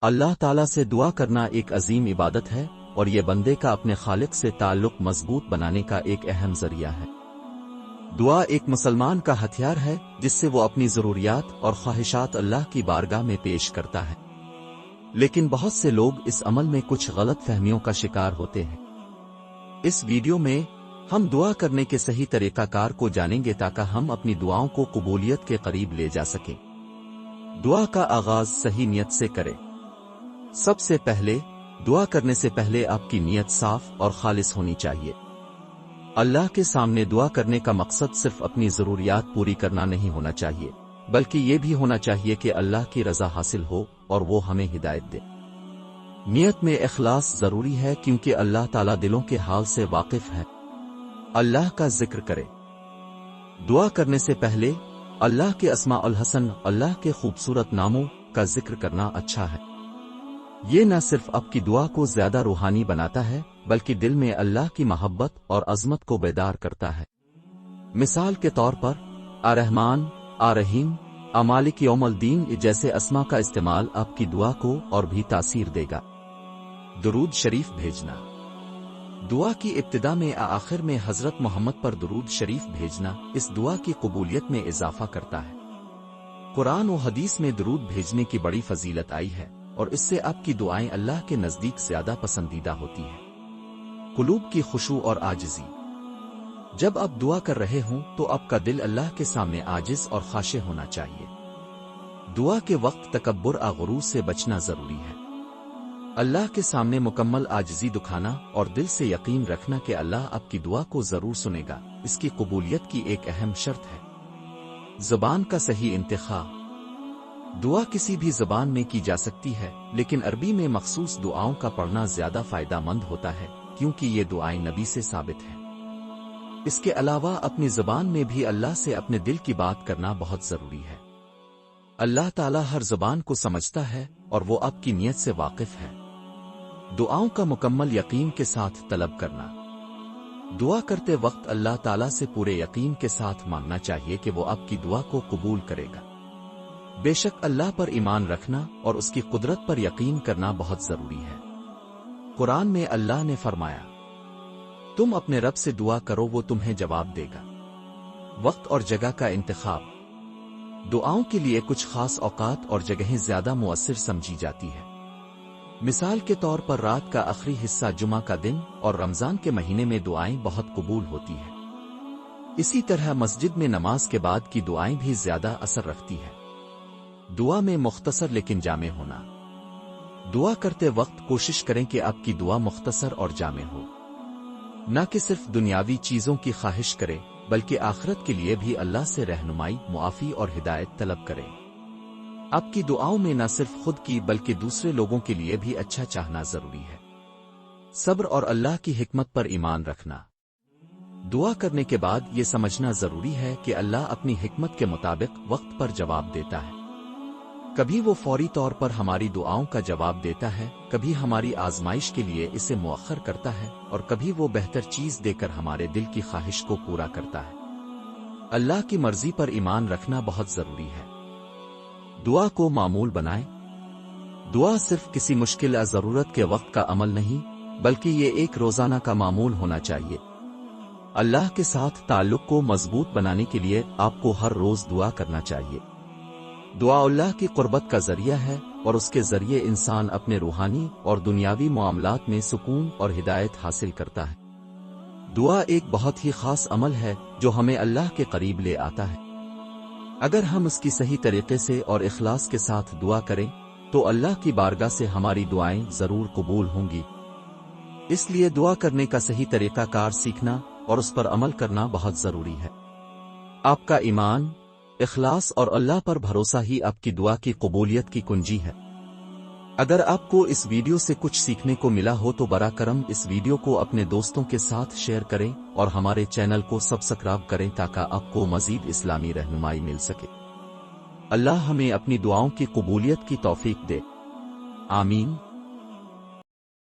اللہ تعالیٰ سے دعا کرنا ایک عظیم عبادت ہے اور یہ بندے کا اپنے خالق سے تعلق مضبوط بنانے کا ایک اہم ذریعہ ہے۔ دعا ایک مسلمان کا ہتھیار ہے جس سے وہ اپنی ضروریات اور خواہشات اللہ کی بارگاہ میں پیش کرتا ہے، لیکن بہت سے لوگ اس عمل میں کچھ غلط فہمیوں کا شکار ہوتے ہیں۔ اس ویڈیو میں ہم دعا کرنے کے صحیح طریقہ کار کو جانیں گے تاکہ ہم اپنی دعاؤں کو قبولیت کے قریب لے جا سکیں۔ دعا کا آغاز صحیح نیت سے کریں۔ سب سے پہلے دعا کرنے سے پہلے آپ کی نیت صاف اور خالص ہونی چاہیے۔ اللہ کے سامنے دعا کرنے کا مقصد صرف اپنی ضروریات پوری کرنا نہیں ہونا چاہیے، بلکہ یہ بھی ہونا چاہیے کہ اللہ کی رضا حاصل ہو اور وہ ہمیں ہدایت دے۔ نیت میں اخلاص ضروری ہے کیونکہ اللہ تعالیٰ دلوں کے حال سے واقف ہے۔ اللہ کا ذکر کرے۔ دعا کرنے سے پہلے اللہ کے اسماء الحسن، اللہ کے خوبصورت ناموں کا ذکر کرنا اچھا ہے۔ یہ نہ صرف آپ کی دعا کو زیادہ روحانی بناتا ہے بلکہ دل میں اللہ کی محبت اور عظمت کو بیدار کرتا ہے۔ مثال کے طور پر الرحمن، الرحیم، مالک یوم الدین جیسے اسما کا استعمال آپ کی دعا کو اور بھی تاثیر دے گا۔ درود شریف بھیجنا۔ دعا کی ابتدا میں آخر میں حضرت محمد پر درود شریف بھیجنا اس دعا کی قبولیت میں اضافہ کرتا ہے۔ قرآن و حدیث میں درود بھیجنے کی بڑی فضیلت آئی ہے اور اس سے آپ کی دعائیں اللہ کے نزدیک زیادہ پسندیدہ ہوتی ہیں۔ قلوب کی خشوع اور عاجزی۔ جب آپ دعا کر رہے ہوں تو آپ کا دل اللہ کے سامنے عاجز اور خاشع ہونا چاہیے۔ دعا کے وقت تکبر غرور سے بچنا ضروری ہے۔ اللہ کے سامنے مکمل عاجزی دکھانا اور دل سے یقین رکھنا کہ اللہ آپ کی دعا کو ضرور سنے گا، اس کی قبولیت کی ایک اہم شرط ہے۔ زبان کا صحیح انتخاب۔ دعا کسی بھی زبان میں کی جا سکتی ہے، لیکن عربی میں مخصوص دعاؤں کا پڑھنا زیادہ فائدہ مند ہوتا ہے کیونکہ یہ دعائیں نبی سے ثابت ہیں۔ اس کے علاوہ اپنی زبان میں بھی اللہ سے اپنے دل کی بات کرنا بہت ضروری ہے۔ اللہ تعالیٰ ہر زبان کو سمجھتا ہے اور وہ آپ کی نیت سے واقف ہے۔ دعاؤں کا مکمل یقین کے ساتھ طلب کرنا۔ دعا کرتے وقت اللہ تعالیٰ سے پورے یقین کے ساتھ مانگنا چاہیے کہ وہ آپ کی دعا کو قبول کرے گا۔ بے شک اللہ پر ایمان رکھنا اور اس کی قدرت پر یقین کرنا بہت ضروری ہے۔ قرآن میں اللہ نے فرمایا، تم اپنے رب سے دعا کرو وہ تمہیں جواب دے گا۔ وقت اور جگہ کا انتخاب۔ دعاؤں کے لیے کچھ خاص اوقات اور جگہیں زیادہ مؤثر سمجھی جاتی ہے۔ مثال کے طور پر رات کا آخری حصہ، جمعہ کا دن اور رمضان کے مہینے میں دعائیں بہت قبول ہوتی ہیں۔ اسی طرح مسجد میں نماز کے بعد کی دعائیں بھی زیادہ اثر رکھتی ہیں۔ دعا میں مختصر لیکن جامع ہونا۔ دعا کرتے وقت کوشش کریں کہ آپ کی دعا مختصر اور جامع ہو، نہ کہ صرف دنیاوی چیزوں کی خواہش کریں بلکہ آخرت کے لیے بھی اللہ سے رہنمائی، معافی اور ہدایت طلب کریں۔ آپ کی دعاؤں میں نہ صرف خود کی بلکہ دوسرے لوگوں کے لیے بھی اچھا چاہنا ضروری ہے۔ صبر اور اللہ کی حکمت پر ایمان رکھنا۔ دعا کرنے کے بعد یہ سمجھنا ضروری ہے کہ اللہ اپنی حکمت کے مطابق وقت پر جواب دیتا ہے۔ کبھی وہ فوری طور پر ہماری دعاؤں کا جواب دیتا ہے، کبھی ہماری آزمائش کے لیے اسے مؤخر کرتا ہے اور کبھی وہ بہتر چیز دے کر ہمارے دل کی خواہش کو پورا کرتا ہے۔ اللہ کی مرضی پر ایمان رکھنا بہت ضروری ہے۔ دعا کو معمول بنائیں۔ دعا صرف کسی مشکل یا ضرورت کے وقت کا عمل نہیں بلکہ یہ ایک روزانہ کا معمول ہونا چاہیے۔ اللہ کے ساتھ تعلق کو مضبوط بنانے کے لیے آپ کو ہر روز دعا کرنا چاہیے۔ دعا اللہ کی قربت کا ذریعہ ہے اور اس کے ذریعے انسان اپنے روحانی اور دنیاوی معاملات میں سکون اور ہدایت حاصل کرتا ہے۔ دعا ایک بہت ہی خاص عمل ہے جو ہمیں اللہ کے قریب لے آتا ہے۔ اگر ہم اس کی صحیح طریقے سے اور اخلاص کے ساتھ دعا کریں تو اللہ کی بارگاہ سے ہماری دعائیں ضرور قبول ہوں گی۔ اس لیے دعا کرنے کا صحیح طریقہ کار سیکھنا اور اس پر عمل کرنا بہت ضروری ہے۔ آپ کا ایمان، اخلاص اور اللہ پر بھروسہ ہی آپ کی دعا کی قبولیت کی کنجی ہے۔ اگر آپ کو اس ویڈیو سے کچھ سیکھنے کو ملا ہو تو براہ کرم اس ویڈیو کو اپنے دوستوں کے ساتھ شیئر کریں اور ہمارے چینل کو سبسکرائب کریں تاکہ آپ کو مزید اسلامی رہنمائی مل سکے۔ اللہ ہمیں اپنی دعاؤں کی قبولیت کی توفیق دے۔ آمین۔